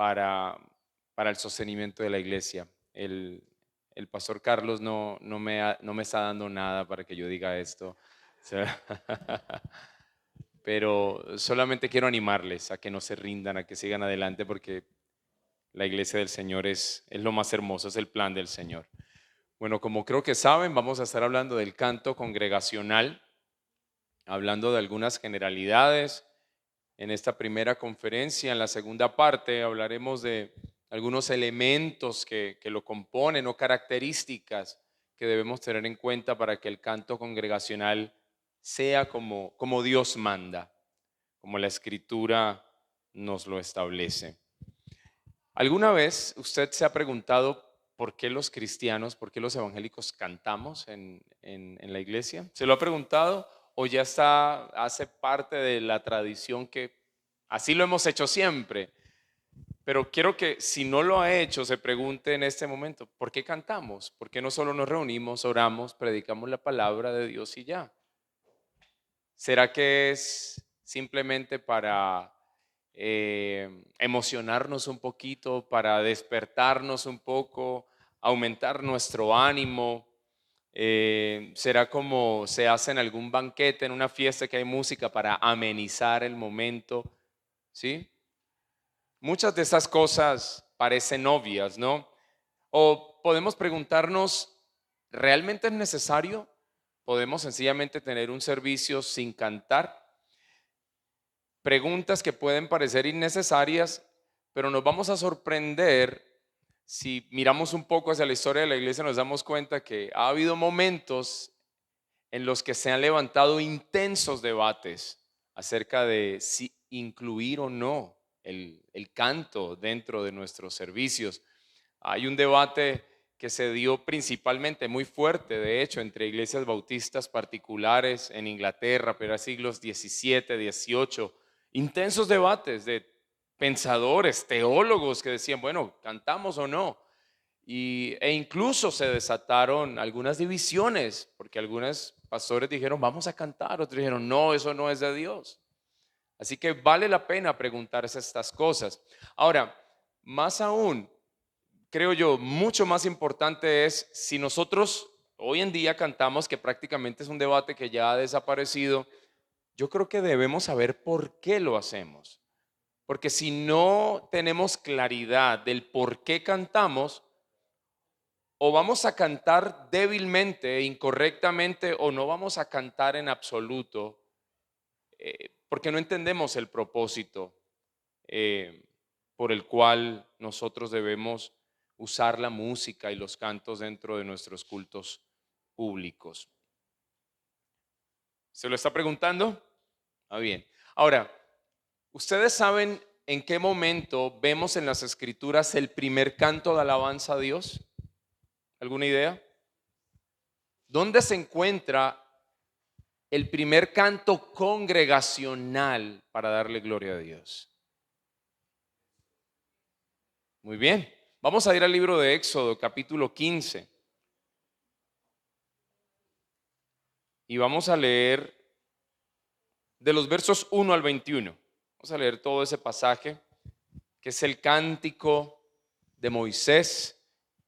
para, para el sostenimiento de la iglesia. El pastor Carlos no me está dando nada para que yo diga esto. O sea, pero solamente quiero animarles a que no se rindan, a que sigan adelante, porque la iglesia del Señor es lo más hermoso, es el plan del Señor. Bueno, como creo que saben, vamos a estar hablando del canto congregacional, hablando de algunas generalidades en esta primera conferencia. En la segunda parte hablaremos de algunos elementos que lo componen o características que debemos tener en cuenta para que el canto congregacional sea como Dios manda, como la Escritura nos lo establece. ¿Alguna vez usted se ha preguntado por qué los cristianos, por qué los evangélicos cantamos en la iglesia? ¿Se lo ha preguntado o ya hace parte de la tradición que así lo hemos hecho siempre? Pero quiero que si no lo ha hecho, se pregunte en este momento, ¿por qué cantamos? ¿Por qué no solo nos reunimos, oramos, predicamos la palabra de Dios y ya? ¿Será que es simplemente para emocionarnos un poquito, para despertarnos un poco, aumentar nuestro ánimo? ¿Será como se hace en algún banquete, en una fiesta que hay música para amenizar el momento? ¿Sí? Muchas de esas cosas parecen obvias, ¿no? O podemos preguntarnos, ¿realmente es necesario? ¿Podemos sencillamente tener un servicio sin cantar? Preguntas que pueden parecer innecesarias, pero nos vamos a sorprender si miramos un poco hacia la historia de la iglesia. Nos damos cuenta que ha habido momentos en los que se han levantado intensos debates acerca de si incluir o no el canto dentro de nuestros servicios. Hay un debate que se dio principalmente muy fuerte, de hecho, entre iglesias bautistas particulares en Inglaterra, pero a siglos XVII, XVIII, intensos debates de pensadores, teólogos que decían, bueno, ¿cantamos o no? E incluso se desataron algunas divisiones, porque algunos pastores dijeron, vamos a cantar, otros dijeron, no, eso no es de Dios. Así que vale la pena preguntarse estas cosas. Ahora, más aún, creo yo, mucho más importante es si nosotros hoy en día cantamos, que prácticamente es un debate que ya ha desaparecido, yo creo que debemos saber por qué lo hacemos. Porque si no tenemos claridad del por qué cantamos, o vamos a cantar débilmente e incorrectamente, o no vamos a cantar en absoluto, porque no entendemos el propósito eh, por el cual nosotros debemos usar la música y los cantos dentro de nuestros cultos públicos. ¿Se lo está preguntando? Ah, bien. Ahora, ¿ustedes saben en qué momento vemos en las Escrituras el primer canto de alabanza a Dios? ¿Alguna idea? ¿Dónde se encuentra el primer canto congregacional para darle gloria a Dios? Muy bien. Vamos a ir al libro de Éxodo, capítulo 15. Y vamos a leer de los versos 1 al 21. Vamos a leer todo ese pasaje, que es el cántico de Moisés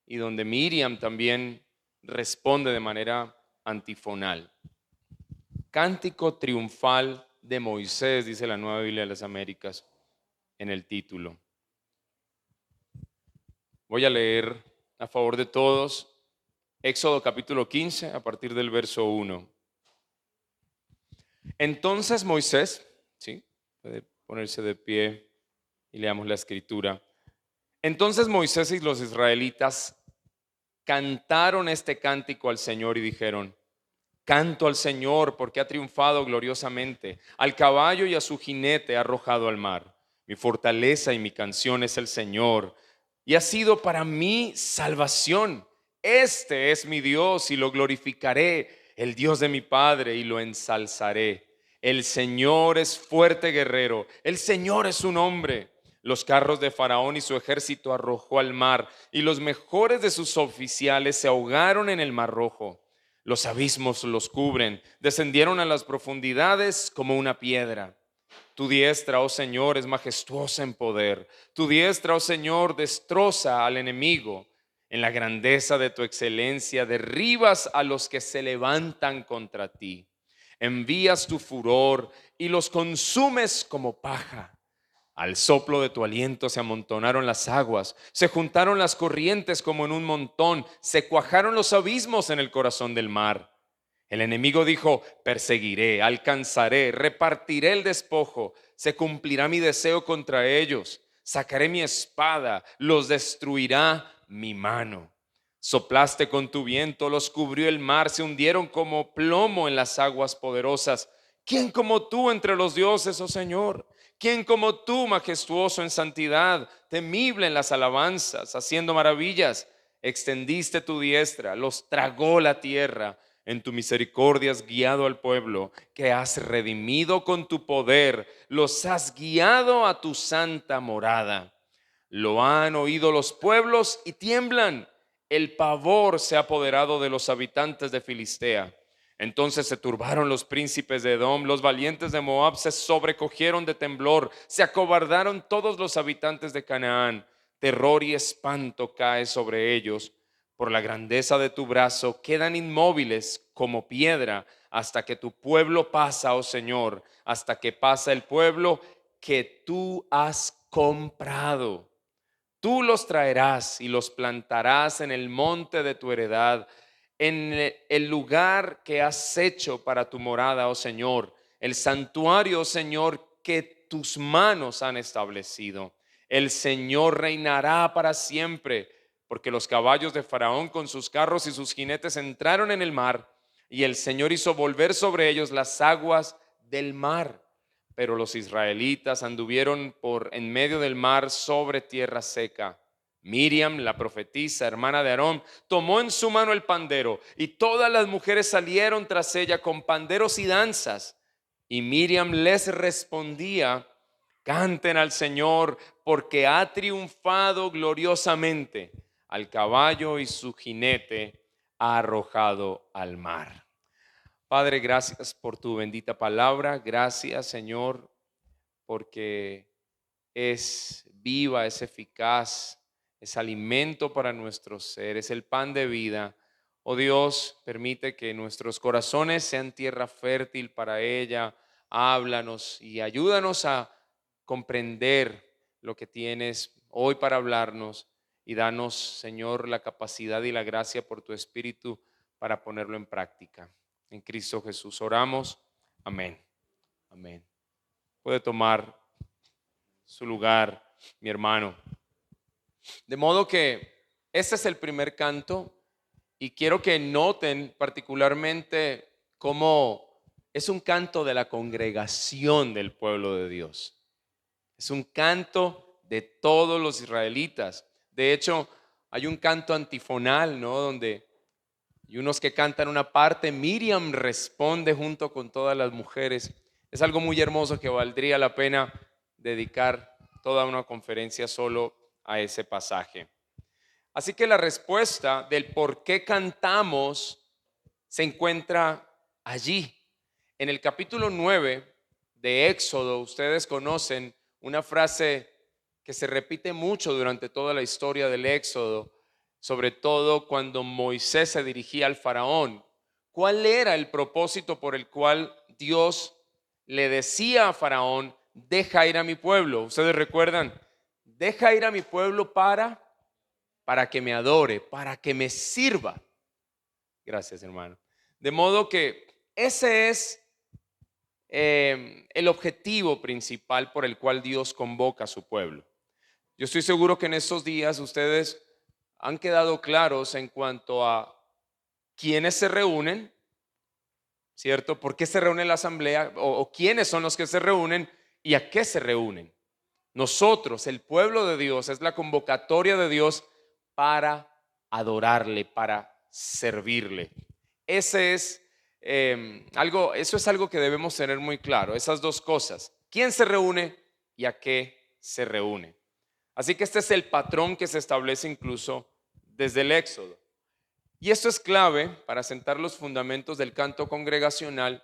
y donde Miriam también responde de manera antifonal. Cántico triunfal de Moisés, dice la Nueva Biblia de las Américas en el título. Voy a leer a favor de todos Éxodo capítulo 15 a partir del verso 1. Entonces Moisés, ¿sí? Puede ponerse de pie y leamos la escritura. Entonces Moisés y los israelitas cantaron este cántico al Señor y dijeron, canto al Señor porque ha triunfado gloriosamente, al caballo y a su jinete ha arrojado al mar. Mi fortaleza y mi canción es el Señor y ha sido para mí salvación. Este es mi Dios y lo glorificaré, el Dios de mi Padre, y lo ensalzaré. El Señor es fuerte guerrero, el Señor es un hombre. Los carros de Faraón y su ejército arrojó al mar, y los mejores de sus oficiales se ahogaron en el mar Rojo. Los abismos los cubren, descendieron a las profundidades como una piedra. Tu diestra, oh Señor, es majestuosa en poder. Tu diestra, oh Señor, destroza al enemigo. En la grandeza de tu excelencia derribas a los que se levantan contra ti. Envías tu furor y los consumes como paja. Al soplo de tu aliento se amontonaron las aguas, se juntaron las corrientes como en un montón, se cuajaron los abismos en el corazón del mar. El enemigo dijo: perseguiré, alcanzaré, repartiré el despojo, se cumplirá mi deseo contra ellos, sacaré mi espada, los destruirá mi mano. Soplaste con tu viento, los cubrió el mar, se hundieron como plomo en las aguas poderosas. ¿Quién como tú entre los dioses, oh Señor? ¿Quién como tú, majestuoso en santidad, temible en las alabanzas, haciendo maravillas? Extendiste tu diestra, los tragó la tierra. En tu misericordia has guiado al pueblo, que has redimido con tu poder, los has guiado a tu santa morada. Lo han oído los pueblos y tiemblan. El pavor se ha apoderado de los habitantes de Filistea. Entonces se turbaron los príncipes de Edom, los valientes de Moab se sobrecogieron de temblor, se acobardaron todos los habitantes de Canaán. Terror y espanto cae sobre ellos. Por la grandeza de tu brazo quedan inmóviles como piedra hasta que tu pueblo pasa, oh Señor, hasta que pasa el pueblo que tú has comprado. Tú los traerás y los plantarás en el monte de tu heredad, en el lugar que has hecho para tu morada, oh Señor, el santuario, oh Señor, que tus manos han establecido. El Señor reinará para siempre, porque los caballos de Faraón con sus carros y sus jinetes entraron en el mar, y el Señor hizo volver sobre ellos las aguas del mar. Pero los israelitas anduvieron por en medio del mar sobre tierra seca. Miriam, la profetisa, hermana de Aarón, tomó en su mano el pandero, y todas las mujeres salieron tras ella con panderos y danzas. Y Miriam les respondía: canten al Señor, porque ha triunfado gloriosamente. Al caballo y su jinete ha arrojado al mar. Padre, gracias por tu bendita palabra. Gracias, Señor, porque es viva, es eficaz, es alimento para nuestro ser, es el pan de vida. Oh Dios, permite que nuestros corazones sean tierra fértil para ella. Háblanos y ayúdanos a comprender lo que tienes hoy para hablarnos, y danos, Señor, la capacidad y la gracia por tu Espíritu para ponerlo en práctica. En Cristo Jesús oramos. Amén. Amén. Puede tomar su lugar, mi hermano. De modo que este es el primer canto, y quiero que noten particularmente cómo es un canto de la congregación del pueblo de Dios. Es un canto de todos los israelitas. De hecho, hay un canto antifonal, ¿no? Donde y unos que cantan una parte, Miriam responde junto con todas las mujeres. Es algo muy hermoso que valdría la pena dedicar toda una conferencia solo a ese pasaje. Así que la respuesta del por qué cantamos se encuentra allí. En el capítulo 9 de Éxodo, ustedes conocen una frase que se repite mucho durante toda la historia del Éxodo, sobre todo cuando Moisés se dirigía al faraón. ¿Cuál era el propósito por el cual Dios le decía a faraón: deja ir a mi pueblo? Ustedes recuerdan, deja ir a mi pueblo para que me adore, para que me sirva. Gracias, hermano. De modo que ese es el objetivo principal por el cual Dios convoca a su pueblo. Yo estoy seguro que en estos días ustedes han quedado claros en cuanto a quiénes se reúnen, ¿cierto? ¿Por qué se reúne la asamblea? O quiénes son los que se reúnen y a qué se reúnen. Nosotros, el pueblo de Dios, es la convocatoria de Dios para adorarle, para servirle. Ese es eso es algo que debemos tener muy claro, esas dos cosas: quién se reúne y a qué se reúne. Así que este es el patrón que se establece incluso desde el Éxodo. Y esto es clave para sentar los fundamentos del canto congregacional,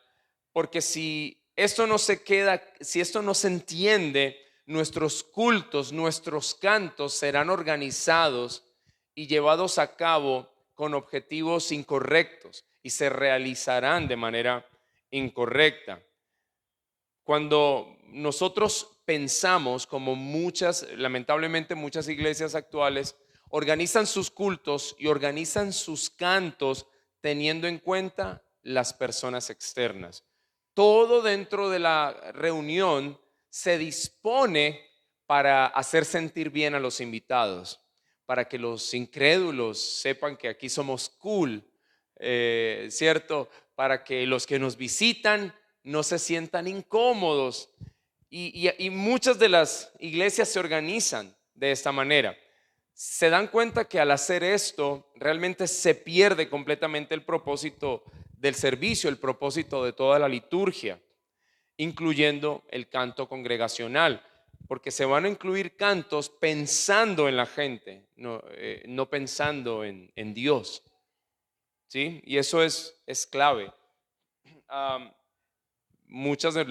porque si esto no se queda, si esto no se entiende, nuestros cultos, nuestros cantos serán organizados y llevados a cabo con objetivos incorrectos y se realizarán de manera incorrecta. Cuando nosotros pensamos, como lamentablemente muchas iglesias actuales, organizan sus cultos y organizan sus cantos teniendo en cuenta las personas externas. Todo dentro de la reunión se dispone para hacer sentir bien a los invitados, para que los incrédulos sepan que aquí somos cool, ¿cierto? Para que los que nos visitan no se sientan incómodos. Y muchas de las iglesias se organizan de esta manera. Se dan cuenta que al hacer esto realmente se pierde completamente el propósito del servicio, el propósito de toda la liturgia, incluyendo el canto congregacional, porque se van a incluir cantos pensando en la gente, no pensando en Dios, ¿sí? Y eso es clave. Um, Muchas de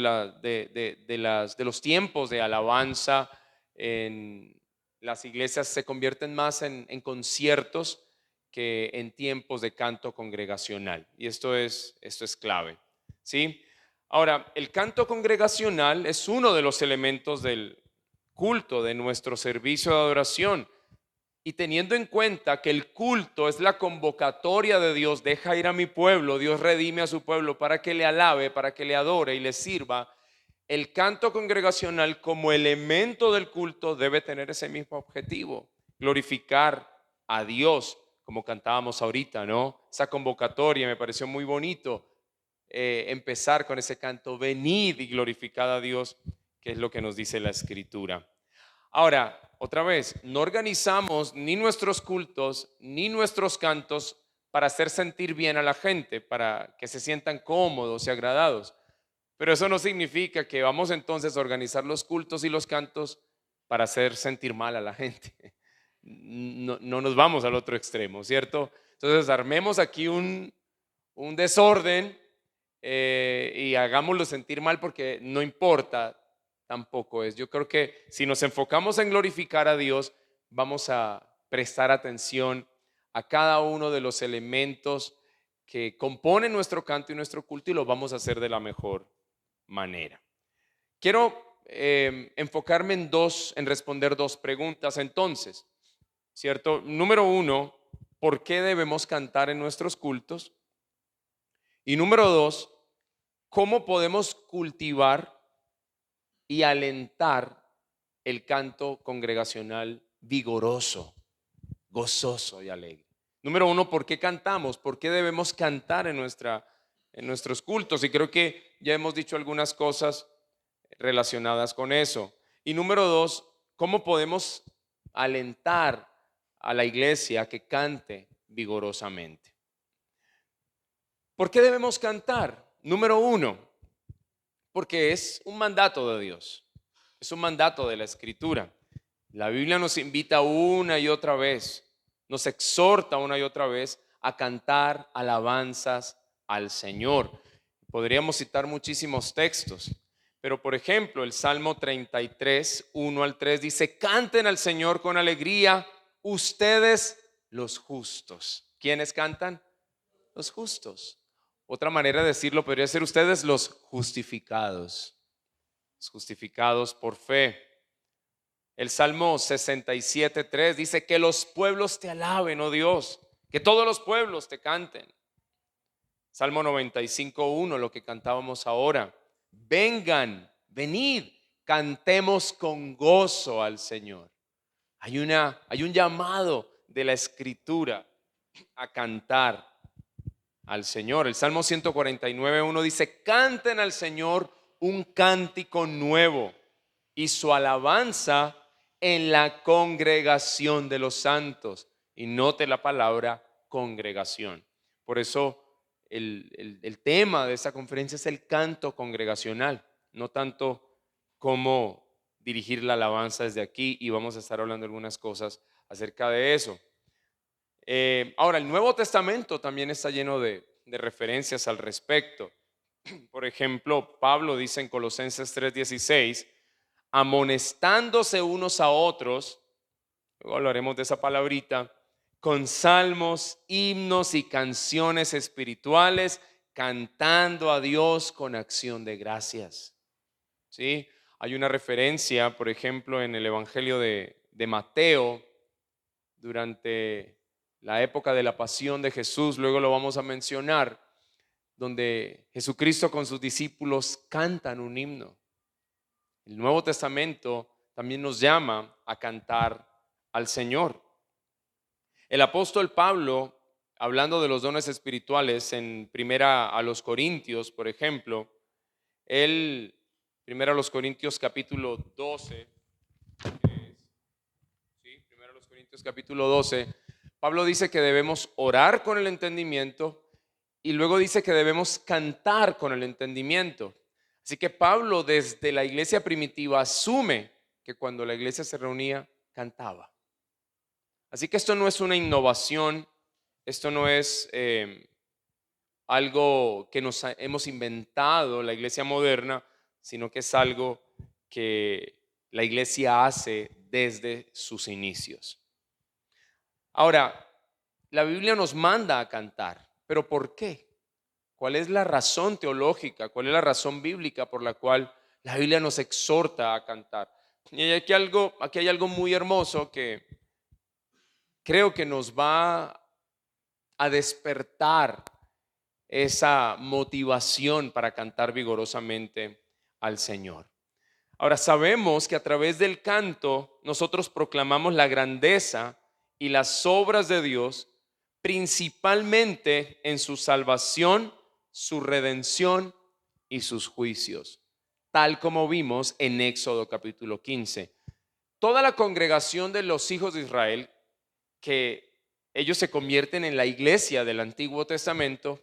los tiempos de alabanza en las iglesias se convierten más en conciertos que en tiempos de canto congregacional. Y esto es clave, ¿sí? Ahora, el canto congregacional es uno de los elementos del culto, de nuestro servicio de adoración. Y teniendo en cuenta que el culto es la convocatoria de Dios, deja ir a mi pueblo, Dios redime a su pueblo para que le alabe, para que le adore y le sirva, el canto congregacional como elemento del culto debe tener ese mismo objetivo, glorificar a Dios, como cantábamos ahorita, ¿no? Esa convocatoria me pareció muy bonito, empezar con ese canto, venid y glorificad a Dios, que es lo que nos dice la Escritura. Ahora, otra vez, no organizamos ni nuestros cultos ni nuestros cantos para hacer sentir bien a la gente, para que se sientan cómodos y agradados. Pero eso no significa que vamos entonces a organizar los cultos y los cantos para hacer sentir mal a la gente. No nos vamos al otro extremo, ¿cierto? Entonces armemos aquí un desorden y hagámoslo sentir mal porque no importa, tampoco es. Yo creo que si nos enfocamos en glorificar a Dios, vamos a prestar atención a cada uno de los elementos que componen nuestro canto y nuestro culto y lo vamos a hacer de la mejor manera. Quiero enfocarme en responder dos preguntas entonces, ¿cierto? Número uno, ¿por qué debemos cantar en nuestros cultos? Y número dos, ¿cómo podemos cultivar y alentar el canto congregacional vigoroso, gozoso y alegre? Número uno, ¿por qué cantamos? ¿Por qué debemos cantar en nuestros cultos? Y creo que ya hemos dicho algunas cosas relacionadas con eso. Y número dos, ¿cómo podemos alentar a la iglesia a que cante vigorosamente? ¿Por qué debemos cantar? Número uno, porque es un mandato de Dios, es un mandato de la Escritura. La Biblia nos invita una y otra vez, nos exhorta una y otra vez a cantar alabanzas al Señor. Podríamos citar muchísimos textos, pero por ejemplo el Salmo 33, 1 al 3 dice: canten al Señor con alegría, ustedes los justos. ¿Quiénes cantan? Los justos. Otra manera de decirlo podría ser ustedes los justificados por fe. El Salmo 67, 3 dice: que los pueblos te alaben, oh Dios, que todos los pueblos te canten. Salmo 95, 1, lo que cantábamos ahora: vengan, venid, cantemos con gozo al Señor. Hay un llamado de la Escritura a cantar al Señor. El Salmo 149, 1 dice: canten al Señor un cántico nuevo y su alabanza en la congregación de los santos. Y note la palabra congregación. Por eso el tema de esta conferencia es el canto congregacional, no tanto cómo dirigir la alabanza desde aquí, y vamos a estar hablando algunas cosas acerca de eso. Ahora, el Nuevo Testamento también está lleno de referencias al respecto. Por ejemplo, Pablo dice en Colosenses 3:16, amonestándose unos a otros, luego hablaremos de esa palabrita, con salmos, himnos y canciones espirituales, cantando a Dios con acción de gracias. ¿Sí? Hay una referencia, por ejemplo, en el Evangelio de Mateo, durante la época de la pasión de Jesús, luego lo vamos a mencionar, donde Jesucristo con sus discípulos cantan un himno. El Nuevo Testamento también nos llama a cantar al Señor. El apóstol Pablo, hablando de los dones espirituales en primera a los Corintios, por ejemplo, él, primera a los Corintios capítulo 12, ¿sí? Primera a los Corintios capítulo 12, Pablo dice que debemos orar con el entendimiento y luego dice que debemos cantar con el entendimiento. Así que Pablo desde la iglesia primitiva asume que cuando la iglesia se reunía, cantaba. Así que esto no es una innovación, esto no es algo que nos hemos inventado la iglesia moderna, sino que es algo que la iglesia hace desde sus inicios. Ahora, la Biblia nos manda a cantar, pero ¿por qué? ¿Cuál es la razón teológica? ¿Cuál es la razón bíblica por la cual la Biblia nos exhorta a cantar? Y aquí hay algo muy hermoso que creo que nos va a despertar esa motivación para cantar vigorosamente al Señor. Ahora sabemos que a través del canto nosotros proclamamos la grandeza y las obras de Dios, principalmente en su salvación, su redención y sus juicios, tal como vimos en Éxodo capítulo 15. Toda la congregación de los hijos de Israel, que ellos se convierten en la iglesia del Antiguo Testamento,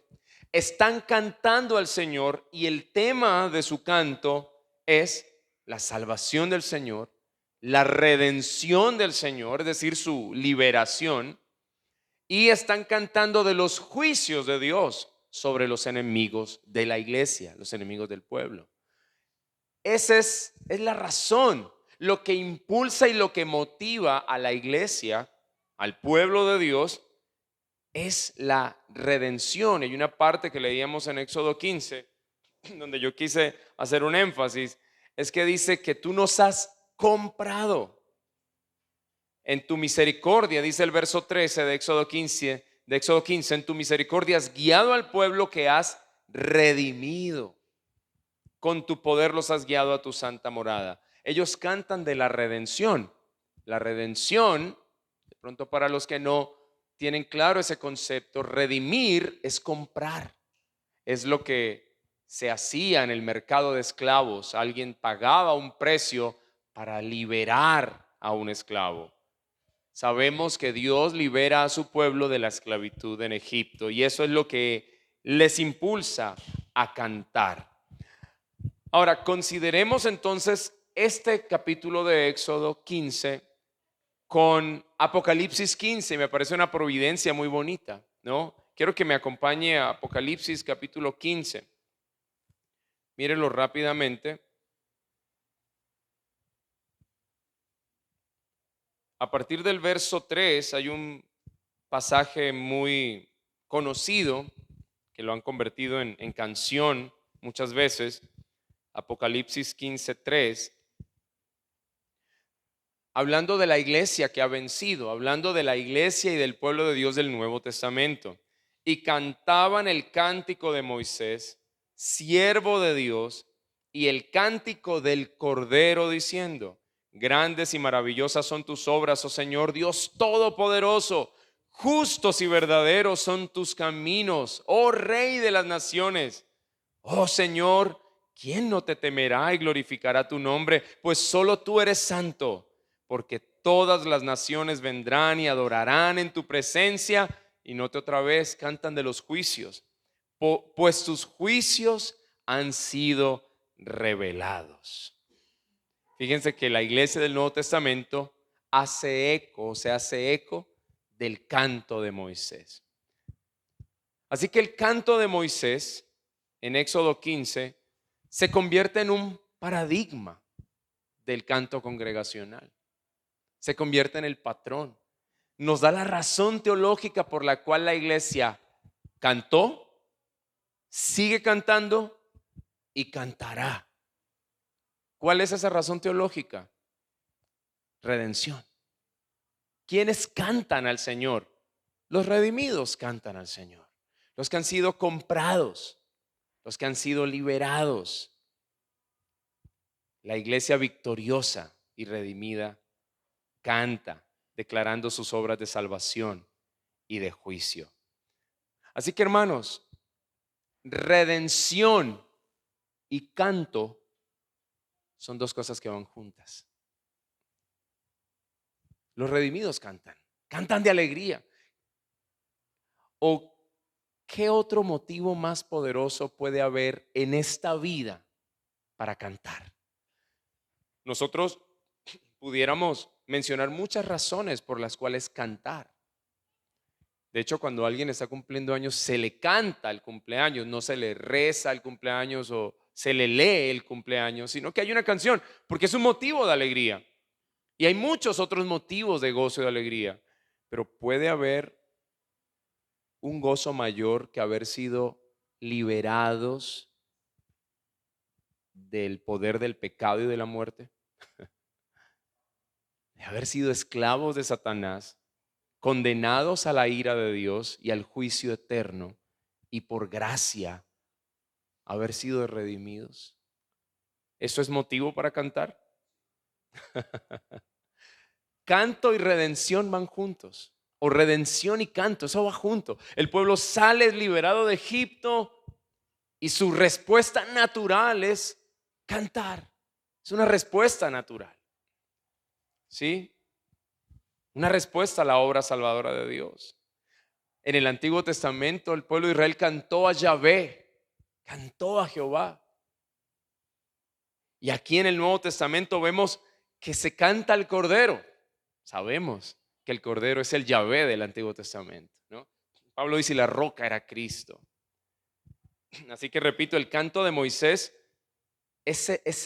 están cantando al Señor y el tema de su canto es la salvación del Señor, la redención del Señor, es decir, su liberación, y están cantando de los juicios de Dios sobre los enemigos de la iglesia, los enemigos del pueblo. Esa es la razón, lo que impulsa y lo que motiva a la iglesia, al pueblo de Dios, es la redención. Hay una parte que leíamos en Éxodo 15, donde yo quise hacer un énfasis, es que dice que tú nos has comprado en tu misericordia, dice el verso 13 de Éxodo 15, en tu misericordia has guiado al pueblo que has redimido. Con tu poder los has guiado a tu santa morada. Ellos cantan de la redención. La redención, de pronto para los que no tienen claro ese concepto, redimir es comprar. Es lo que se hacía en el mercado de esclavos. Alguien pagaba un precio para liberar a un esclavo. Sabemos que Dios libera a su pueblo de la esclavitud en Egipto y eso es lo que les impulsa a cantar. Ahora, consideremos entonces este capítulo de Éxodo 15 con Apocalipsis 15. Me parece una providencia muy bonita, ¿no? Quiero que me acompañe a Apocalipsis capítulo 15. Mírenlo rápidamente. A partir del verso 3 hay un pasaje muy conocido que lo han convertido en canción muchas veces. Apocalipsis 15:3. Hablando de la iglesia que ha vencido, hablando de la iglesia y del pueblo de Dios del Nuevo Testamento. Y cantaban el cántico de Moisés, siervo de Dios, y el cántico del Cordero diciendo, grandes y maravillosas son tus obras, oh Señor Dios Todopoderoso, justos y verdaderos son tus caminos, oh Rey de las naciones. Oh Señor, ¿quién no te temerá y glorificará tu nombre? Pues solo tú eres santo, porque todas las naciones vendrán y adorarán en tu presencia. Y note otra vez, cantan de los juicios, pues tus juicios han sido revelados. Fíjense que la iglesia del Nuevo Testamento se hace eco del canto de Moisés. Así que el canto de Moisés en Éxodo 15, se convierte en un paradigma del canto congregacional. Se convierte en el patrón. Nos da la razón teológica por la cual la iglesia cantó, sigue cantando y cantará. ¿Cuál es esa razón teológica? Redención. ¿Quiénes cantan al Señor? Los redimidos cantan al Señor. Los que han sido comprados, los que han sido liberados. La iglesia victoriosa y redimida canta, declarando sus obras de salvación y de juicio. Así que, hermanos, redención y canto son dos cosas que van juntas. Los redimidos cantan de alegría. ¿O qué otro motivo más poderoso puede haber en esta vida para cantar? Nosotros pudiéramos mencionar muchas razones por las cuales cantar. De hecho, cuando alguien está cumpliendo años, se le canta el cumpleaños, no se le reza el cumpleaños o se le lee el cumpleaños, sino que hay una canción, porque es un motivo de alegría. Y hay muchos otros motivos de gozo y de alegría, pero puede haber un gozo mayor que haber sido liberados del poder del pecado y de la muerte, de haber sido esclavos de Satanás, condenados a la ira de Dios y al juicio eterno, y por gracia haber sido redimidos. ¿Eso es motivo para cantar? Canto y redención van juntos, o redención y canto, eso va junto. El pueblo sale liberado de Egipto y su respuesta natural es cantar. Es una respuesta natural, ¿sí? Una respuesta a la obra salvadora de Dios. En el Antiguo Testamento el pueblo de Israel cantó a Yahvé, cantó a Jehová. Y aquí en el Nuevo Testamento vemos que se canta al Cordero. Sabemos que el Cordero es el Yahvé del Antiguo Testamento, ¿no? Pablo dice: la roca era Cristo. Así que repito, el canto de Moisés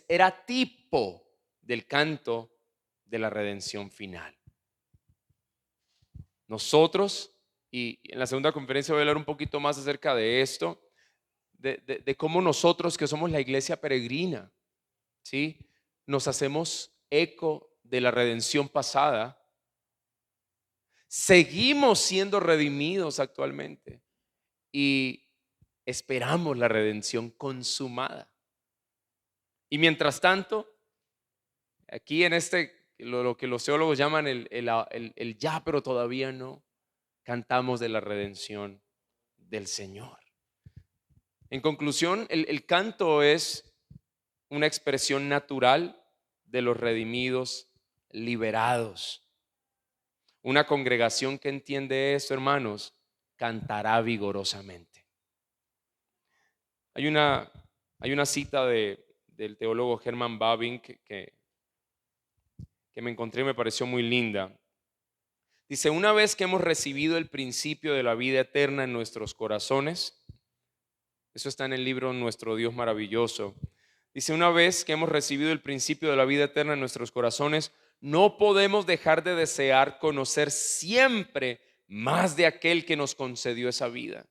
era tipo del canto de la redención final. Nosotros, y en la segunda conferencia voy a hablar un poquito más acerca de esto, de cómo nosotros, que somos la iglesia peregrina, ¿sí?, nos hacemos eco de la redención pasada. Seguimos siendo redimidos actualmente y esperamos la redención consumada. Y mientras tanto, aquí en lo que los teólogos llaman el ya, pero todavía no, cantamos de la redención del Señor. En conclusión, el canto es una expresión natural de los redimidos liberados. Una congregación que entiende esto, hermanos, cantará vigorosamente. Hay una cita del teólogo Herman Bavinck que me encontré y me pareció muy linda. Dice: una vez que hemos recibido el principio de la vida eterna en nuestros corazones, eso está en el libro Nuestro Dios Maravilloso. Dice: una vez que hemos recibido el principio de la vida eterna en nuestros corazones, no podemos dejar de desear conocer siempre más de aquel que nos concedió esa vida.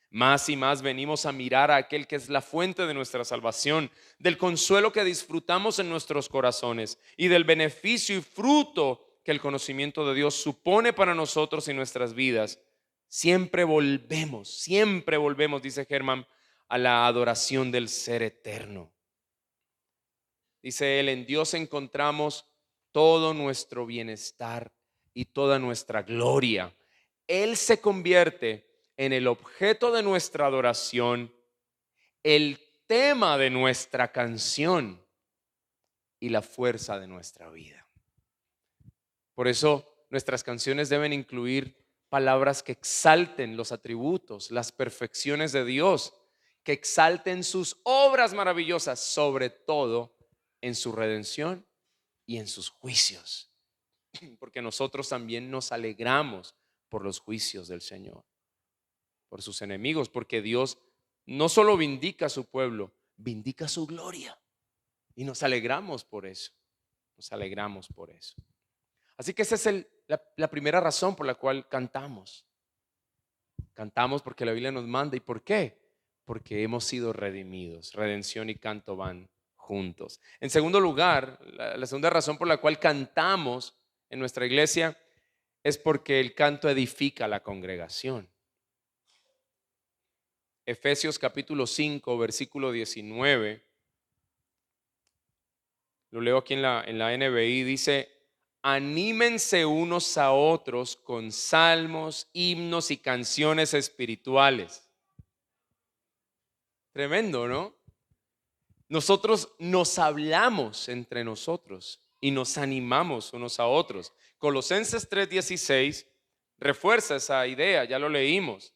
Más y más venimos a mirar a aquel que es la fuente de nuestra salvación, del consuelo que disfrutamos en nuestros corazones y del beneficio y fruto que el conocimiento de Dios supone para nosotros y nuestras vidas. Siempre volvemos, dice Germán, a la adoración del ser eterno. Dice él: en Dios encontramos todo nuestro bienestar y toda nuestra gloria. Él se convierte en el objeto de nuestra adoración, el tema de nuestra canción y la fuerza de nuestra vida. Por eso nuestras canciones deben incluir palabras que exalten los atributos, las perfecciones de Dios, que exalten sus obras maravillosas, sobre todo en su redención y en sus juicios, porque nosotros también nos alegramos por los juicios del Señor, por sus enemigos, porque Dios no solo vindica a su pueblo, vindica su gloria. Y nos alegramos por eso. Nos alegramos por eso. Así que esa es la primera razón por la cual cantamos. Cantamos porque la Biblia nos manda. ¿Y por qué? Porque hemos sido redimidos. Redención y canto van juntos. En segundo lugar, la segunda razón por la cual cantamos en nuestra iglesia es porque el canto edifica a la congregación. Efesios capítulo 5, versículo 19. Lo leo aquí en la NBI. Dice: anímense unos a otros con salmos, himnos y canciones espirituales. Tremendo, ¿no? Nosotros nos hablamos entre nosotros y nos animamos unos a otros. Colosenses 3:16 refuerza esa idea, ya lo leímos.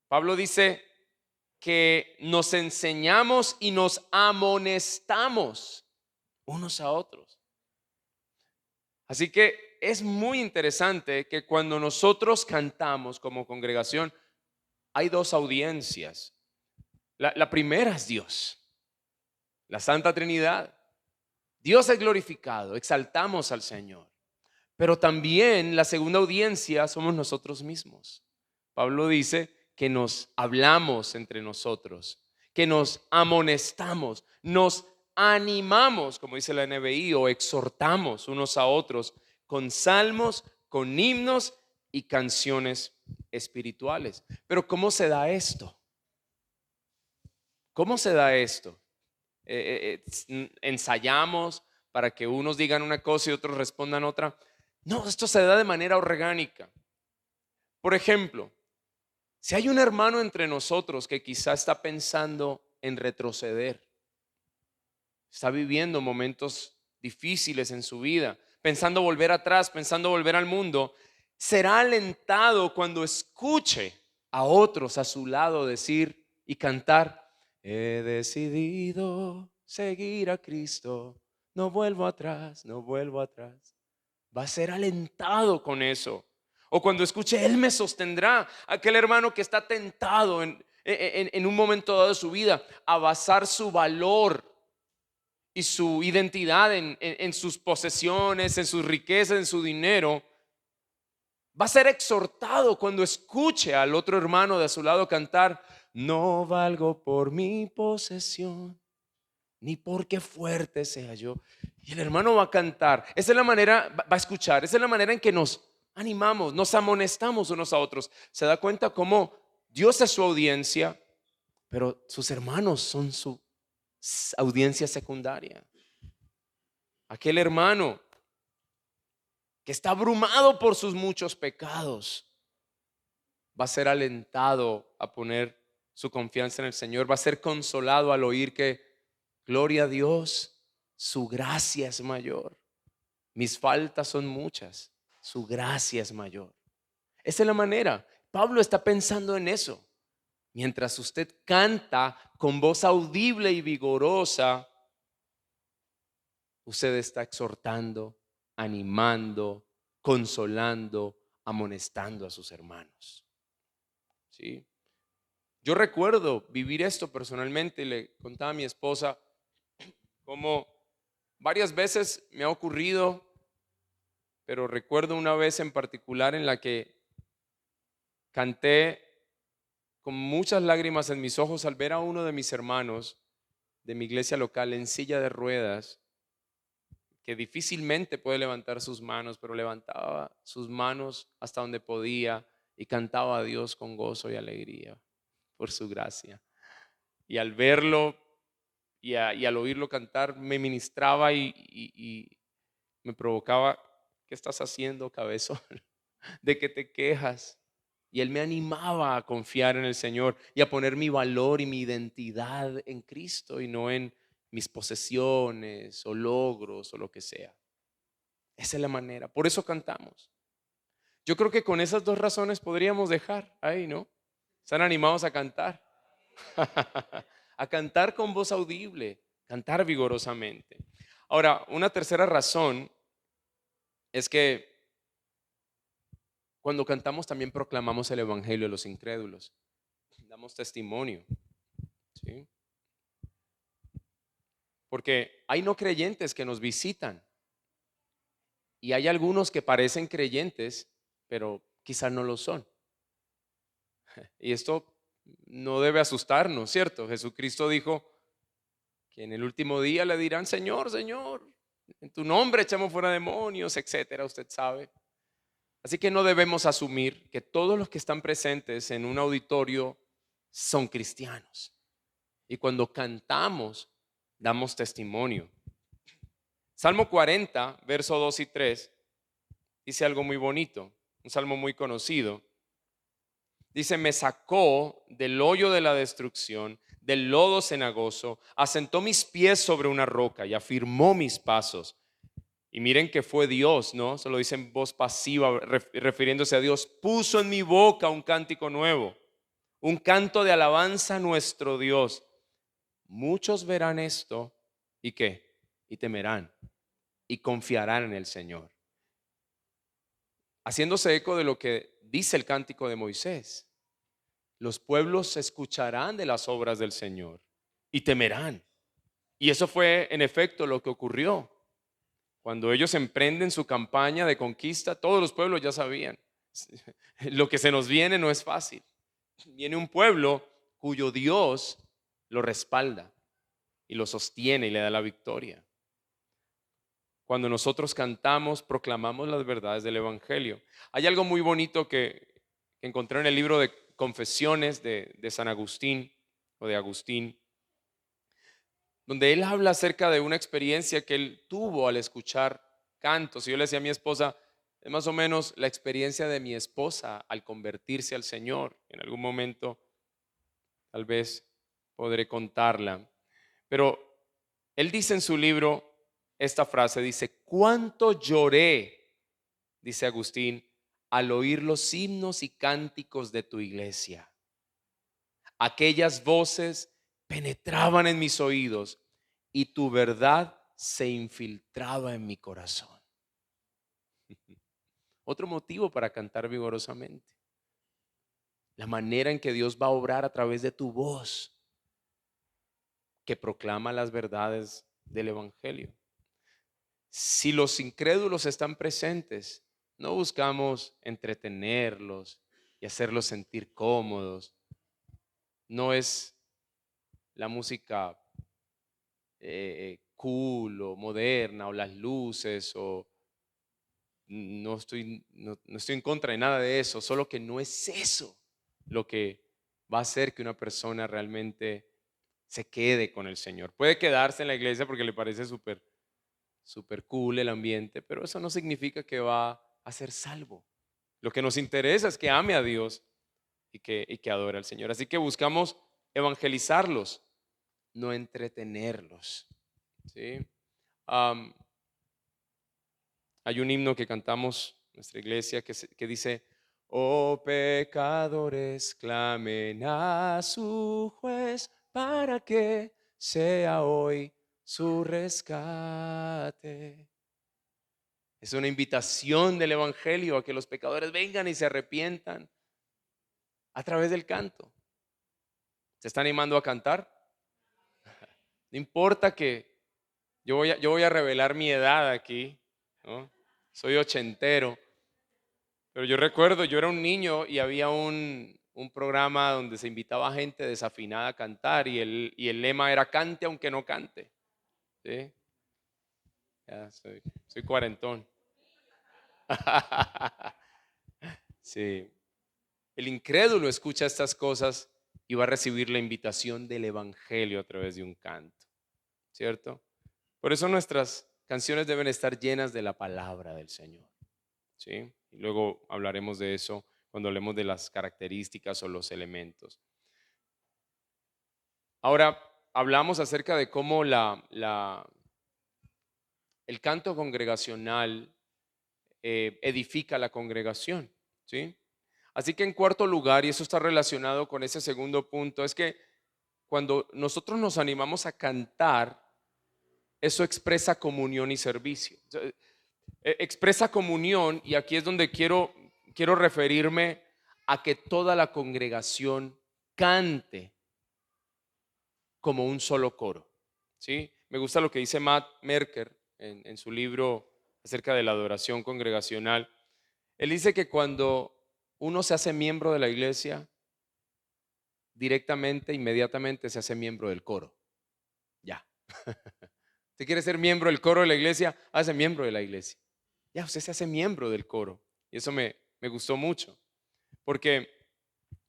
Pablo dice que nos enseñamos y nos amonestamos unos a otros. Así que es muy interesante que cuando nosotros cantamos como congregación, hay dos audiencias. La primera es Dios, la Santa Trinidad. Dios es glorificado, exaltamos al Señor. Pero también la segunda audiencia somos nosotros mismos. Pablo dice que nos hablamos entre nosotros, que nos amonestamos, nos animamos, como dice la NBI, o exhortamos unos a otros con salmos, con himnos y canciones espirituales. Pero ¿cómo se da esto? ¿Cómo se da esto? Ensayamos para que unos digan una cosa y otros respondan otra. No, esto se da de manera orgánica. Por ejemplo, si hay un hermano entre nosotros que quizá está pensando en retroceder, está viviendo momentos difíciles en su vida, pensando volver atrás, pensando volver al mundo, será alentado cuando escuche a otros a su lado decir y cantar: he decidido seguir a Cristo, no vuelvo atrás, no vuelvo atrás. Va a ser alentado con eso. O cuando escuche: Él me sostendrá. Aquel hermano que está tentado en un momento dado de su vida a basar su valor y su identidad en sus posesiones, en sus riquezas, en su dinero, va a ser exhortado cuando escuche al otro hermano de a su lado cantar: no valgo por mi posesión, ni porque fuerte sea yo. Y el hermano va a cantar. Esa es la manera, va a escuchar. Esa es la manera en que nos animamos, nos amonestamos unos a otros. Se da cuenta cómo Dios es su audiencia, pero sus hermanos son su audiencia secundaria. Aquel hermano que está abrumado por sus muchos pecados va a ser alentado a poner su confianza en el Señor. Va a ser consolado al oír que, gloria a Dios, su gracia es mayor. Mis faltas son muchas, su gracia es mayor. Esa es la manera. Pablo está pensando en eso. Mientras usted canta con voz audible y vigorosa, usted está exhortando, animando, consolando, amonestando a sus hermanos. ¿Sí? Yo recuerdo vivir esto personalmente y le contaba a mi esposa cómo varias veces me ha ocurrido, pero recuerdo una vez en particular en la que canté con muchas lágrimas en mis ojos al ver a uno de mis hermanos de mi iglesia local en silla de ruedas, que difícilmente puede levantar sus manos, pero levantaba sus manos hasta donde podía y cantaba a Dios con gozo y alegría por su gracia. Y al verlo y al oírlo cantar me ministraba y me provocaba: ¿qué estás haciendo, cabezón? ¿De qué te quejas? Y él me animaba a confiar en el Señor y a poner mi valor y mi identidad en Cristo y no en mis posesiones o logros o lo que sea. Esa es la manera. Por eso cantamos. Yo creo que con esas dos razones podríamos dejar ahí, ¿no? Están animados a cantar. A cantar con voz audible, cantar vigorosamente. Ahora, una tercera razón es que cuando cantamos también proclamamos el evangelio a los incrédulos. Damos testimonio. ¿sí? Porque hay no creyentes que nos visitan y hay algunos que parecen creyentes, pero quizás no lo son. Y esto no debe asustarnos, ¿cierto? Jesucristo dijo que en el último día le dirán, Señor, Señor, en tu nombre echamos fuera demonios, etcétera, usted sabe. Así que no debemos asumir que todos los que están presentes en un auditorio son cristianos. Y cuando cantamos, damos testimonio. Salmo 40, verso 2 y 3, dice algo muy bonito, un salmo muy conocido. Dice, me sacó del hoyo de la destrucción, del lodo cenagoso, asentó mis pies sobre una roca y afirmó mis pasos. Y miren que fue Dios, ¿no? Se lo dice en voz pasiva, refiriéndose a Dios. Puso en mi boca un cántico nuevo, un canto de alabanza a nuestro Dios. Muchos verán esto y ¿qué? Y temerán y confiarán en el Señor. Haciéndose eco de lo que dice el cántico de Moisés. Los pueblos escucharán de las obras del Señor y temerán. Y eso fue en efecto lo que ocurrió. Cuando ellos emprenden su campaña de conquista, todos los pueblos ya sabían. Lo que se nos viene no es fácil. Viene un pueblo cuyo Dios lo respalda y lo sostiene y le da la victoria. Cuando nosotros cantamos, proclamamos las verdades del Evangelio. Hay algo muy bonito que encontré en el libro de Confesiones de San Agustín o de Agustín, donde él habla acerca de una experiencia que él tuvo al escuchar cantos. Y yo le decía a mi esposa, es más o menos la experiencia de mi esposa al convertirse al Señor. En algún momento tal vez podré contarla. Pero él dice en su libro esta frase, dice, ¿cuánto lloré, dice Agustín, al oír los himnos y cánticos de tu iglesia? Aquellas voces penetraban en mis oídos y tu verdad se infiltraba en mi corazón. Otro motivo para cantar vigorosamente. La manera en que Dios va a obrar a través de tu voz, que proclama las verdades del Evangelio. Si los incrédulos están presentes, no buscamos entretenerlos y hacerlos sentir cómodos. No es la música cool o moderna o las luces o no estoy en contra de nada de eso, solo que no es eso lo que va a hacer que una persona realmente se quede con el Señor. Puede quedarse en la iglesia porque le parece súper cool el ambiente, pero eso no significa que va a ser salvo. Lo que nos interesa es que ame a Dios y que adore al Señor. Así que buscamos evangelizarlos, no entretenerlos. ¿Sí? Am, Hay un himno que cantamos en nuestra iglesia que dice, oh pecadores, clamen a su juez para que sea hoy su rescate. Es una invitación del Evangelio a que los pecadores vengan y se arrepientan a través del canto. ¿Se está animando a cantar? No importa que yo voy a revelar mi edad aquí, ¿no? Soy ochentero, pero yo recuerdo, yo era un niño y había un programa donde se invitaba a gente desafinada a cantar y el lema era cante aunque no cante. ¿Sí? Ya soy cuarentón. Sí. El incrédulo escucha estas cosas y va a recibir la invitación del Evangelio a través de un canto, ¿cierto? Por eso nuestras canciones deben estar llenas de la palabra del Señor, ¿sí? Y luego hablaremos de eso cuando hablemos de las características o los elementos. Ahora hablamos acerca de cómo el canto congregacional edifica la congregación, ¿sí? Así que en cuarto lugar, y eso está relacionado con ese segundo punto, es que cuando nosotros nos animamos a cantar, eso expresa comunión y servicio. O sea, expresa comunión y aquí es donde quiero referirme a que toda la congregación cante como un solo coro. ¿Sí? Me gusta lo que dice Matt Merker en su libro acerca de la adoración congregacional. Él dice que cuando uno se hace miembro de la iglesia, directamente, inmediatamente se hace miembro del coro. Ya. Usted quiere ser miembro del coro de la iglesia, hace miembro de la iglesia. Ya, usted se hace miembro del coro. Y eso me gustó mucho. Porque,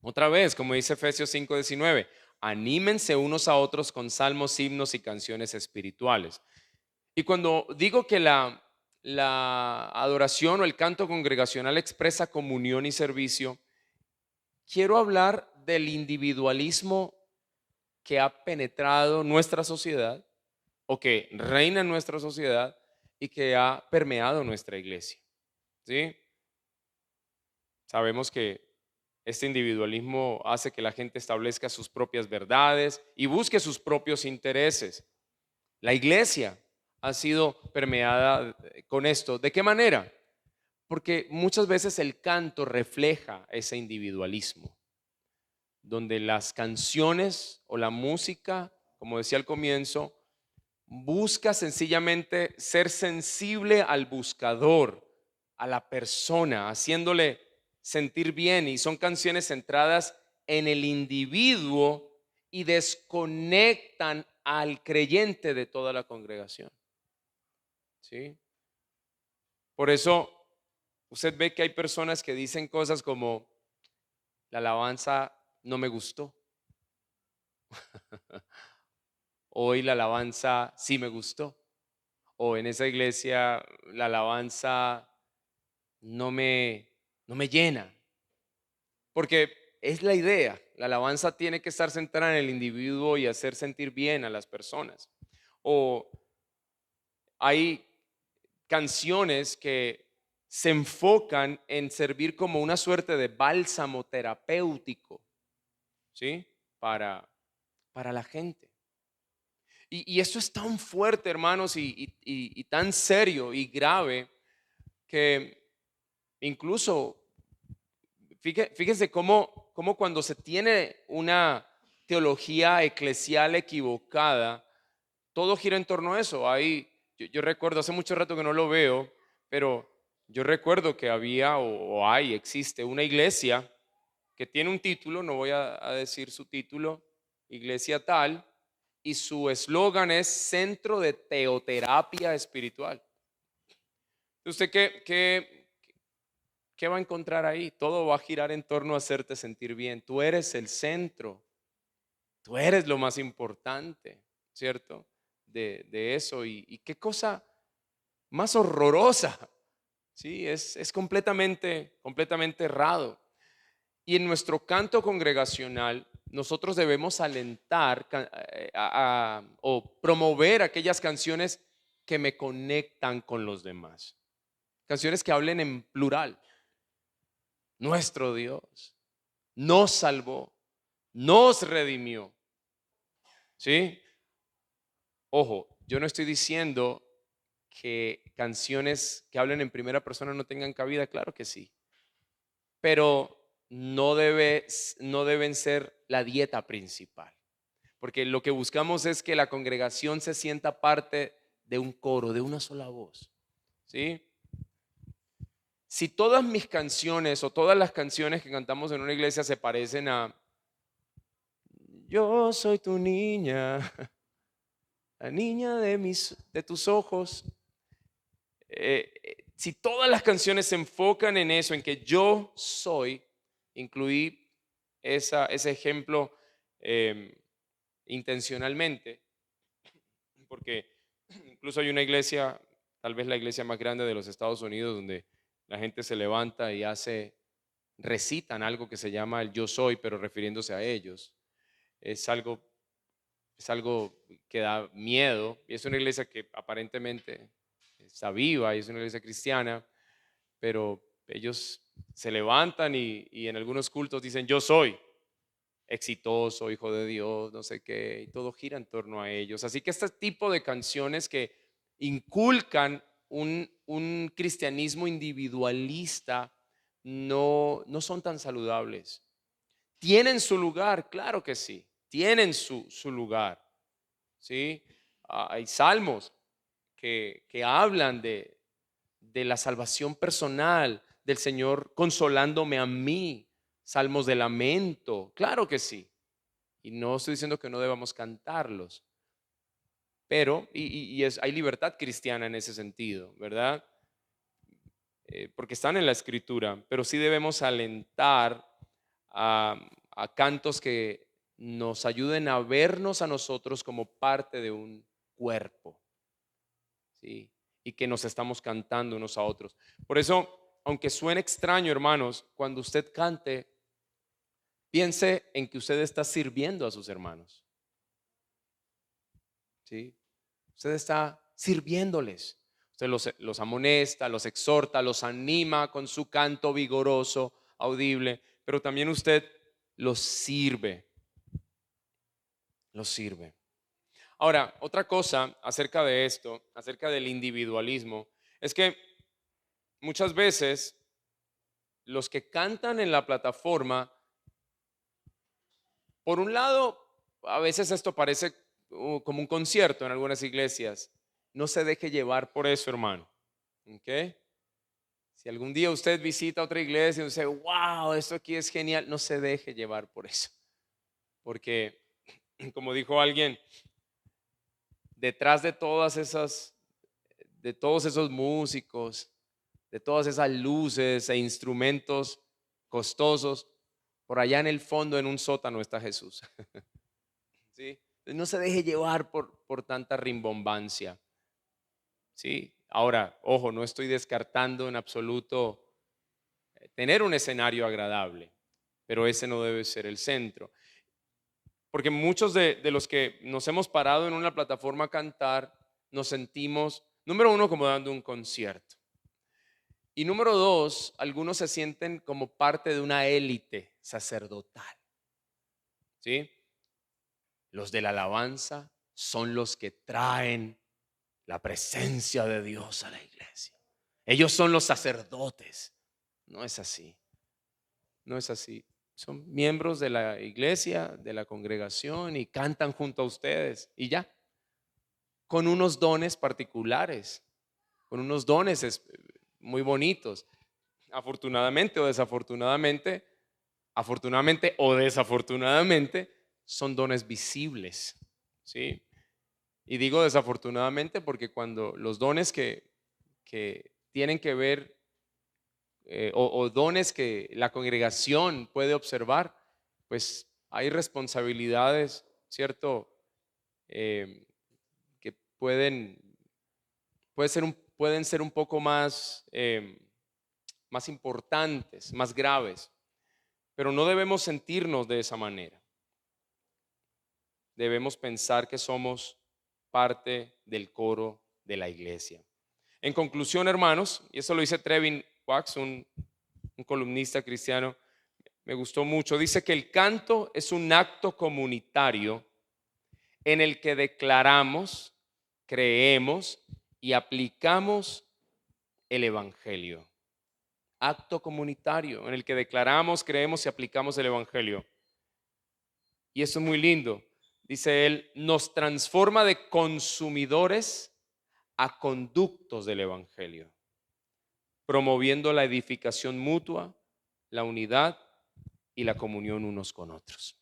otra vez, como dice Efesios 5:19, anímense unos a otros con salmos, himnos y canciones espirituales. Y cuando digo que la adoración o el canto congregacional expresa comunión y servicio, quiero hablar del individualismo que ha penetrado nuestra sociedad o que reina en nuestra sociedad y que ha permeado nuestra iglesia. ¿Sí? Sabemos que este individualismo hace que la gente establezca sus propias verdades y busque sus propios intereses. La iglesia ha sido permeada con esto. ¿De qué manera? Porque muchas veces el canto refleja ese individualismo, donde las canciones o la música, como decía al comienzo, busca sencillamente ser sensible al buscador, a la persona, haciéndole sentir bien. Y son canciones centradas en el individuo y desconectan al creyente de toda la congregación. ¿Sí? Por eso usted ve que hay personas que dicen cosas como, la alabanza no me gustó. Hoy la alabanza sí me gustó. O en esa iglesia la alabanza no me llena. Porque es la idea. La alabanza tiene que estar centrada en el individuo y hacer sentir bien a las personas. O hay canciones que se enfocan en servir como una suerte de bálsamo terapéutico, ¿sí? Para la gente. Y esto es tan fuerte, hermanos, y tan serio y grave que incluso, fíjense cómo cuando se tiene una teología eclesial equivocada, todo gira en torno a eso. Yo recuerdo, hace mucho rato que no lo veo, pero yo recuerdo que había existe una iglesia que tiene un título, no voy a decir su título, iglesia tal, y su eslogan es Centro de Teoterapia Espiritual. ¿Usted qué va a encontrar ahí? Todo va a girar en torno a hacerte sentir bien. Tú eres el centro, tú eres lo más importante, ¿cierto? De eso. Y qué cosa más horrorosa, ¿sí? Es completamente errado. Y en nuestro canto congregacional, nosotros debemos alentar o promover aquellas canciones que me conectan con los demás. Canciones que hablen en plural. Nuestro Dios nos salvó, nos redimió. ¿Sí? Ojo, yo no estoy diciendo que canciones que hablen en primera persona no tengan cabida, claro que sí. Pero no deben ser la dieta principal. Porque lo que buscamos es que la congregación se sienta parte de un coro, de una sola voz. ¿Sí? Si todas mis canciones o todas las canciones que cantamos en una iglesia se parecen a yo soy tu niña, la niña de tus ojos. Si todas las canciones se enfocan en eso, en que yo soy, incluí ese ejemplo intencionalmente, porque incluso hay una iglesia, tal vez la iglesia más grande de los Estados Unidos, donde la gente se levanta y recitan algo que se llama el yo soy, pero refiriéndose a ellos. Es algo que da miedo, y es una iglesia que aparentemente está viva y es una iglesia cristiana, pero ellos se levantan y en algunos cultos dicen yo soy exitoso, hijo de Dios, no sé qué, y todo gira en torno a ellos. Así que este tipo de canciones que inculcan un cristianismo individualista no son tan saludables. ¿Tienen su lugar? Claro que sí, tienen su lugar. ¿sí? Hay salmos que hablan de la salvación personal, del Señor consolándome a mí, salmos de lamento, claro que sí. Y no estoy diciendo que no debamos cantarlos, pero hay libertad cristiana en ese sentido, ¿verdad? Porque están en la escritura, pero sí debemos alentar a, a cantos que nos ayuden a vernos a nosotros como parte de un cuerpo, ¿sí? Y que nos estamos cantando unos a otros. Por eso, aunque suene extraño, hermanos, cuando usted cante, piense en que usted está sirviendo a sus hermanos, ¿sí? Usted está sirviéndoles. Usted los amonesta, los exhorta, los anima con su canto vigoroso, audible, pero también usted los sirve, los sirve. Ahora, otra cosa acerca de esto, acerca del individualismo, es que muchas veces los que cantan en la plataforma, por un lado, a veces esto parece como un concierto en algunas iglesias. No se deje llevar por eso, hermano. ¿Ok? Si algún día usted visita otra iglesia y dice, wow, esto aquí es genial, no se deje llevar por eso. Porque, como dijo alguien, detrás de todos esos músicos, de todas esas luces e instrumentos costosos, por allá en el fondo, en un sótano, está Jesús. ¿Sí? No se deje llevar por tanta rimbombancia. ¿Sí? Ahora, ojo, no estoy descartando en absoluto tener un escenario agradable, pero ese no debe ser el centro. Porque muchos de los que nos hemos parado en una plataforma a cantar, nos sentimos, número uno, como dando un concierto. Y número dos, algunos se sienten como parte de una élite sacerdotal. ¿Sí? Los de la alabanza son los que traen la presencia de Dios a la iglesia. Ellos son los sacerdotes. No es así. No es así. Son miembros de la iglesia, de la congregación y cantan junto a ustedes y ya. Con unos dones particulares, con unos dones muy bonitos. Afortunadamente o desafortunadamente, afortunadamente o desafortunadamente, son dones visibles, ¿sí? Y digo desafortunadamente porque cuando los dones que tienen que ver o dones que la congregación puede observar, pues hay responsabilidades, ¿cierto? Eh, que pueden ser un poco más, más importantes, más graves, pero no debemos sentirnos de esa manera. Debemos pensar que somos parte del coro de la iglesia. En conclusión, hermanos, y eso lo dice Trevin Wax, un columnista cristiano, me gustó mucho, dice que el canto es un acto comunitario en el que declaramos, creemos y aplicamos el Evangelio. Acto comunitario en el que declaramos, creemos y aplicamos el Evangelio. Y eso es muy lindo. Dice él, nos transforma de consumidores a conductos del Evangelio, promoviendo la edificación mutua, la unidad y la comunión unos con otros.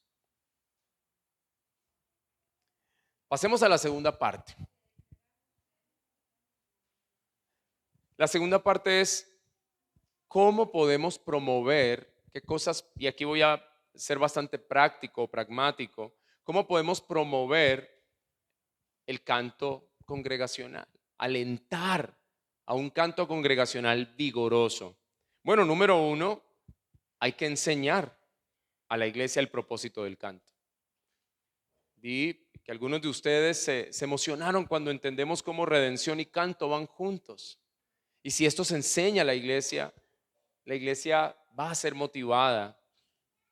Pasemos a la segunda parte. La segunda parte es cómo podemos promover, qué cosas, y aquí voy a ser bastante práctico, pragmático, cómo podemos promover el canto congregacional, alentar a un canto congregacional vigoroso. Bueno, número uno, hay que enseñar a la iglesia el propósito del canto. Vi que algunos de ustedes se emocionaron cuando entendemos cómo redención y canto van juntos. Y si esto se enseña a la iglesia va a ser motivada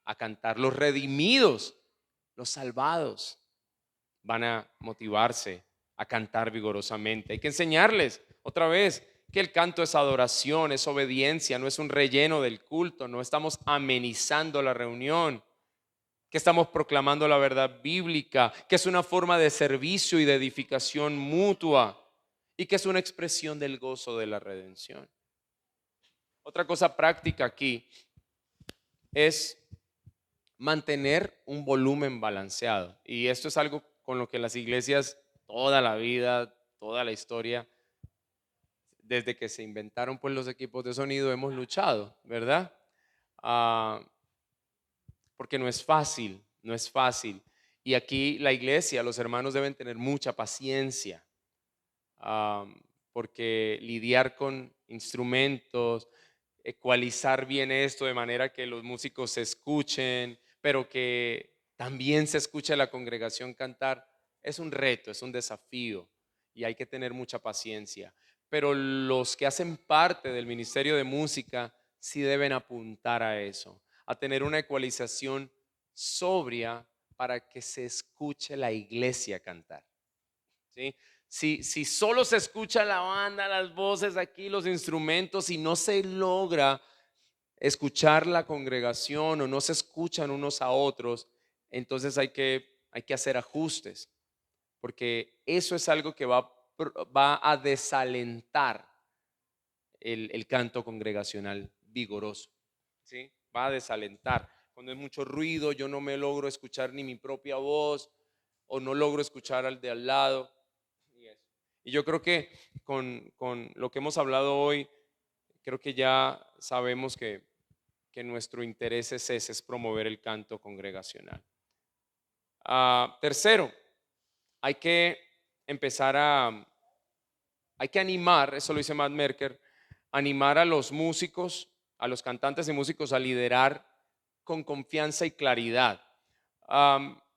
a cantar. Los redimidos, los salvados, van a motivarse a cantar vigorosamente. Hay que enseñarles otra vez que el canto es adoración, es obediencia, no es un relleno del culto, no estamos amenizando la reunión. que estamos proclamando la verdad bíblica, que es una forma de servicio y de edificación mutua y que es una expresión del gozo de la redención. Otra cosa práctica aquí es mantener un volumen balanceado. Y esto es algo con lo que las iglesias toda la vida, toda la historia, desde que se inventaron pues los equipos de sonido, hemos luchado, ¿verdad? Ah, porque no es fácil, no es fácil. Y aquí la iglesia, los hermanos deben tener mucha paciencia, ah, porque lidiar con instrumentos, ecualizar bien esto de manera que los músicos se escuchen, pero que también se escuche la congregación cantar, es un reto, es un desafío y hay que tener mucha paciencia. Pero los que hacen parte del ministerio de música sí deben apuntar a eso, a tener una ecualización sobria para que se escuche la iglesia cantar. ¿Sí? Si solo se escucha la banda, las voces aquí, los instrumentos y no se logra escuchar la congregación o no se escuchan unos a otros, entonces hay que hacer ajustes, porque eso es algo que va a desalentar el canto congregacional vigoroso, ¿sí? Va a desalentar. Cuando hay mucho ruido, yo no me logro escuchar ni mi propia voz o no logro escuchar al de al lado. Y yo creo que con lo que hemos hablado hoy, creo que ya sabemos que nuestro interés es ese, es promover el canto congregacional. Tercero, hay que empezar hay que animar, eso lo dice Matt Merker, animar a los músicos, a los cantantes y músicos a liderar con confianza y claridad.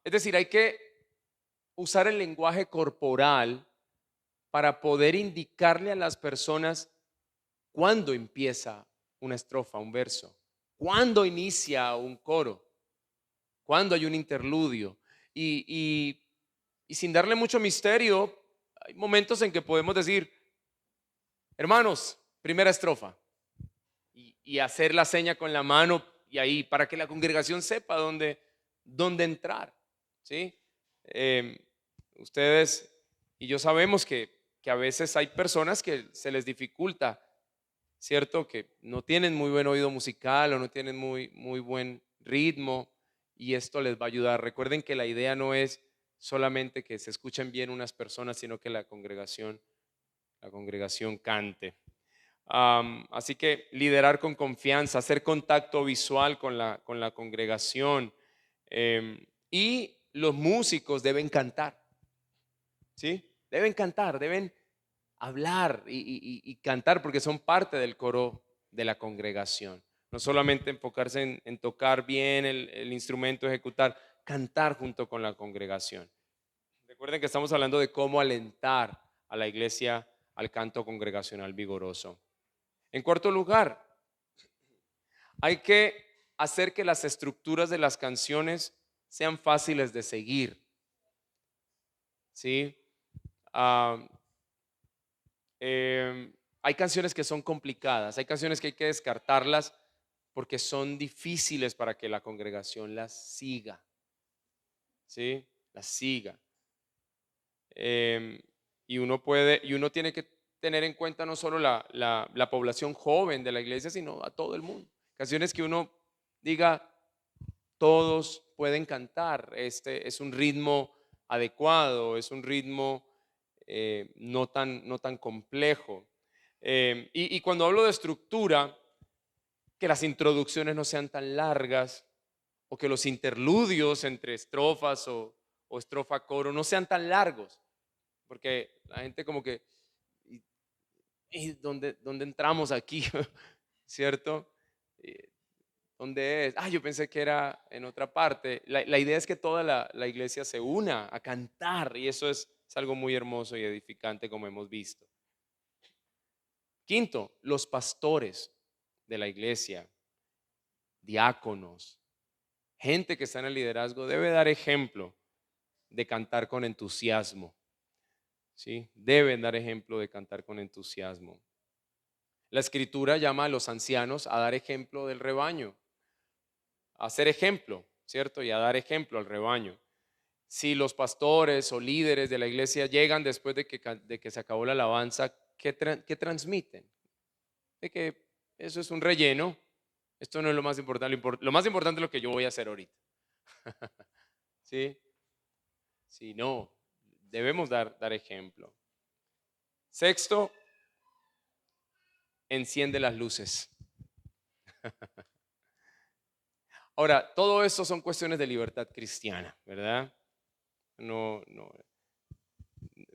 Es decir, hay que usar el lenguaje corporal para poder indicarle a las personas cuándo empieza una estrofa, un verso, cuándo inicia un coro, cuándo hay un interludio. Y sin darle mucho misterio, hay momentos en que podemos decir, hermanos, primera estrofa, y hacer la seña con la mano y ahí para que la congregación sepa dónde entrar. ¿Sí? Ustedes y yo sabemos que a veces hay personas que se les dificulta, ¿cierto? Que no tienen muy buen oído musical o no tienen muy buen ritmo y esto les va a ayudar. Recuerden que la idea no es solamente que se escuchen bien unas personas, sino que la congregación cante. Así que liderar con confianza, hacer contacto visual con la congregación. Y los músicos deben cantar, ¿sí? Deben cantar, deben hablar y cantar porque son parte del coro de la congregación. No solamente enfocarse en tocar bien el instrumento, ejecutar, cantar junto con la congregación. Recuerden que estamos hablando de cómo alentar a la iglesia al canto congregacional vigoroso. En cuarto lugar, hay que hacer que las estructuras de las canciones sean fáciles de seguir. ¿Sí? Ah, hay canciones que son complicadas, hay canciones que hay que descartarlas porque son difíciles para que la congregación las siga. ¿Sí? Las siga. Y uno tiene que tener en cuenta no solo la población joven de la iglesia, sino a todo el mundo. Canciones que uno diga, todos pueden cantar. Este es un ritmo adecuado, es un ritmo no tan complejo. Y cuando hablo de estructura, que las introducciones no sean tan largas o que los interludios entre estrofas o estrofa coro no sean tan largos, porque la gente como que, ¿y dónde entramos aquí? ¿Cierto? ¿Dónde es? Yo pensé que era en otra parte. La idea es que toda la iglesia se una a cantar y eso es algo muy hermoso y edificante como hemos visto. Quinto, los pastores de la iglesia, diáconos, gente que está en el liderazgo debe dar ejemplo de cantar con entusiasmo. ¿Sí? Deben dar ejemplo de cantar con entusiasmo. La escritura llama a los ancianos a dar ejemplo del rebaño, a ser ejemplo. ¿cierto? Y a dar ejemplo al rebaño. Si los pastores o líderes de la iglesia llegan después de que se acabó la alabanza, ¿qué transmiten? De que eso es un relleno, esto no es lo más importante, lo más importante es lo que yo voy a hacer ahorita. ¿Sí? Si no, debemos dar ejemplo. Sexto, enciende las luces. Ahora, todo esto son cuestiones de libertad cristiana, ¿verdad? No.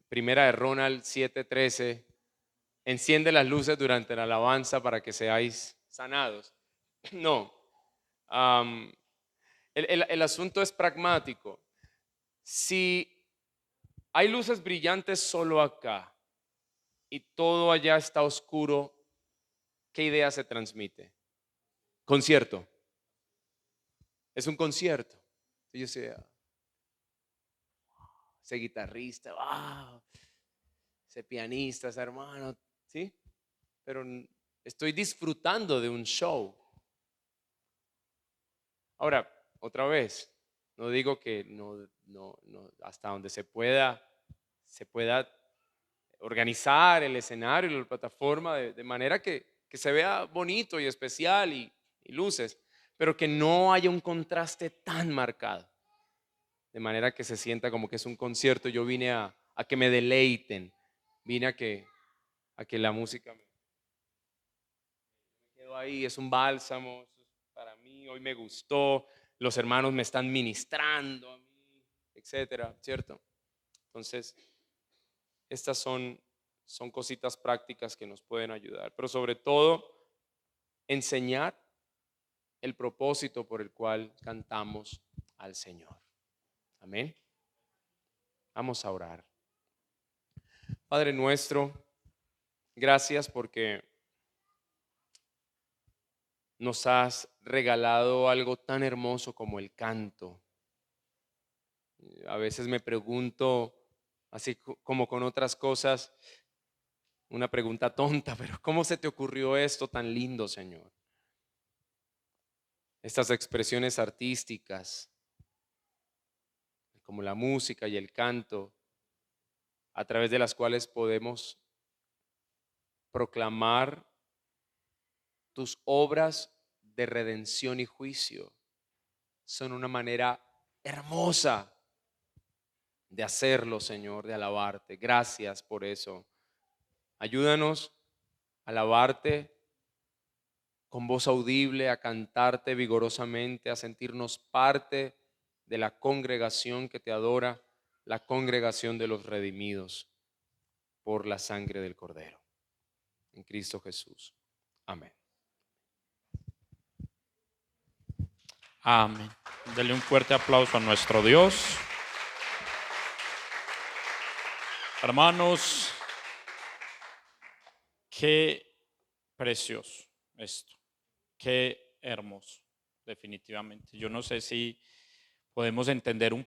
Primera de Ronald 7:13, enciende las luces durante la alabanza para que seáis sanados. No, am, el asunto es pragmático. Si hay luces brillantes solo acá y todo allá está oscuro, ¿qué idea se transmite? Concierto. Es un concierto. Yo sé, ese guitarrista, wow, ese pianista, ese hermano, ¿sí? Pero estoy disfrutando de un show. Ahora, otra vez, no digo que no, hasta donde se pueda organizar el escenario y la plataforma de manera que se vea bonito y especial y luces, pero que no haya un contraste tan marcado, de manera que se sienta como que es un concierto. Yo vine a que me deleiten, vine a que la música me quedó ahí, es un bálsamo para mí, hoy me gustó, los hermanos me están ministrando a mí, etcétera, ¿cierto? Entonces, estas son cositas prácticas que nos pueden ayudar, pero sobre todo, enseñar el propósito por el cual cantamos al Señor. Amén. Vamos a orar. Padre nuestro, gracias porque nos has regalado algo tan hermoso como el canto. A veces me pregunto, así como con otras cosas, una pregunta tonta, pero ¿cómo se te ocurrió esto tan lindo, Señor? Estas expresiones artísticas, como la música y el canto, a través de las cuales podemos proclamar tus obras de redención y juicio, son una manera hermosa de hacerlo, Señor, de alabarte. Gracias por eso. Ayúdanos a alabarte con voz audible, a cantarte vigorosamente, a sentirnos parte de la congregación que te adora, la congregación de los redimidos por la sangre del Cordero. En Cristo Jesús. Amén. Amén. Dele un fuerte aplauso a nuestro Dios. Hermanos, qué precioso esto. Qué hermoso, definitivamente. Yo no sé si podemos entender un